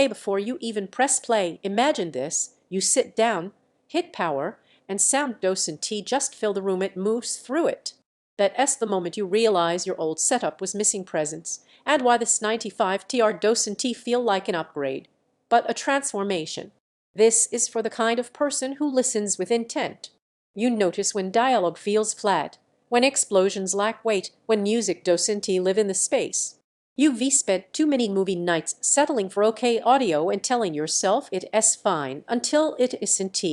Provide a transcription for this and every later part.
Okay, before you even press play, imagine this. You sit down, hit power, and sound docent T just fill the room. It moves through it. That's the moment you realize your old setup was missing presence, and why this 95TR docent T feel like an upgrade, but a transformation. This is for the kind of person who listens with intent. You notice when dialogue feels flat, when explosions lack weight, when music docent T live in the space. You've spent too many movie nights settling for okay audio and telling yourself it's fine until it isn't.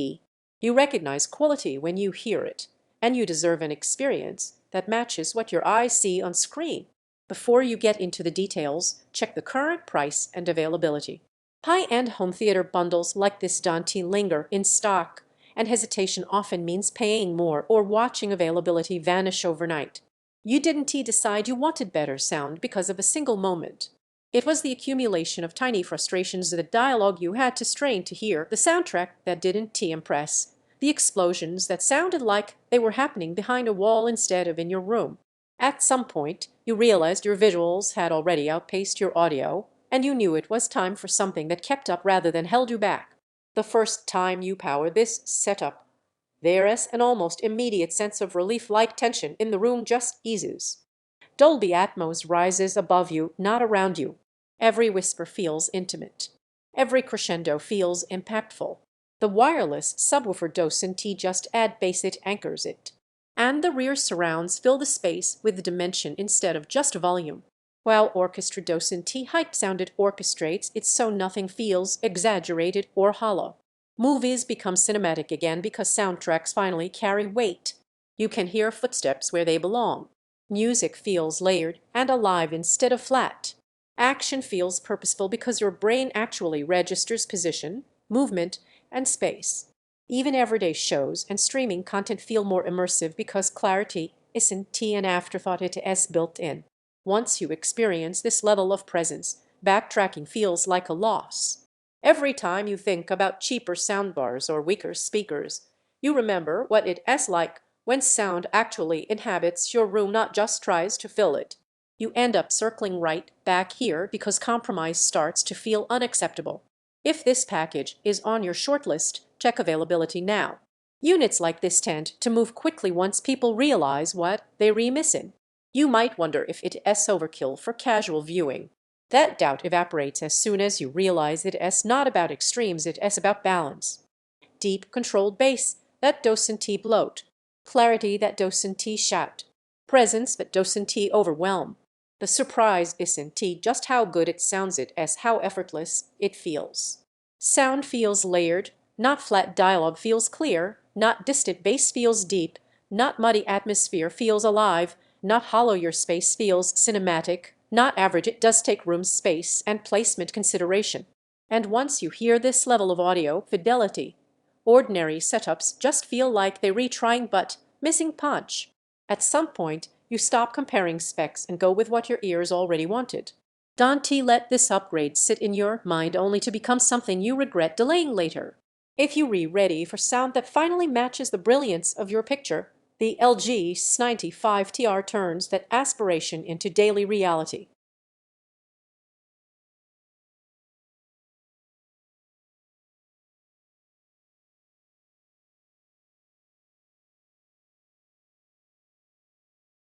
You recognize quality when you hear it, and you deserve an experience that matches what your eyes see on screen. Before you get into the details, check the current price and availability. High-end home theater bundles like this don't linger in stock, and hesitation often means paying more or watching availability vanish overnight. You didn't decide you wanted better sound because of a single moment. It was the accumulation of tiny frustrations, the dialogue you had to strain to hear, the soundtrack that didn't impress, the explosions that sounded like they were happening behind a wall instead of in your room. At some point, you realized your visuals had already outpaced your audio, and you knew it was time for something that kept up rather than held you back. The first time you power this setup, there's an almost immediate sense of relief, like tension in the room just eases. Dolby Atmos rises above you, not around you. Every whisper feels intimate. Every crescendo feels impactful. The wireless subwoofer docent T just add bass, it anchors it. And the rear surrounds fill the space with dimension instead of just volume. While Orchestra docent T hype sound, it orchestrates it so nothing feels exaggerated or hollow. Movies become cinematic again because soundtracks finally carry weight. You can hear footsteps where they belong. Music feels layered and alive instead of flat. Action feels purposeful because your brain actually registers position, movement, and space. Even everyday shows and streaming content feel more immersive because clarity isn't an afterthought, it's built in. Once you experience this level of presence, backtracking feels like a loss. Every time you think about cheaper soundbars or weaker speakers, you remember what it's like when sound actually inhabits your room, not just tries to fill it. You end up circling right back here because compromise starts to feel unacceptable. If this package is on your shortlist, check availability now. Units like this tend to move quickly once people realize what they're missing. You might wonder if it's overkill for casual viewing. That doubt evaporates as soon as you realize it's not about extremes, it's about balance. Deep, controlled bass that docent T bloat. Clarity that docent T shout. Presence that docent T overwhelm. The surprise isn't just how good it sounds, it's how effortless it feels. Sound feels layered, not flat. Dialogue feels clear, not distant. Bass feels deep, not muddy. Atmosphere feels alive, not hollow. Your space feels cinematic, not average. It does take room, space, and placement consideration. And once you hear this level of audio fidelity, ordinary setups just feel like they're retrying but missing punch. At some point, you stop comparing specs and go with what your ears already wanted. Don't let this upgrade sit in your mind only to become something you regret delaying later. If you're ready for sound that finally matches the brilliance of your picture, the LG S95TR turns that aspiration into daily reality.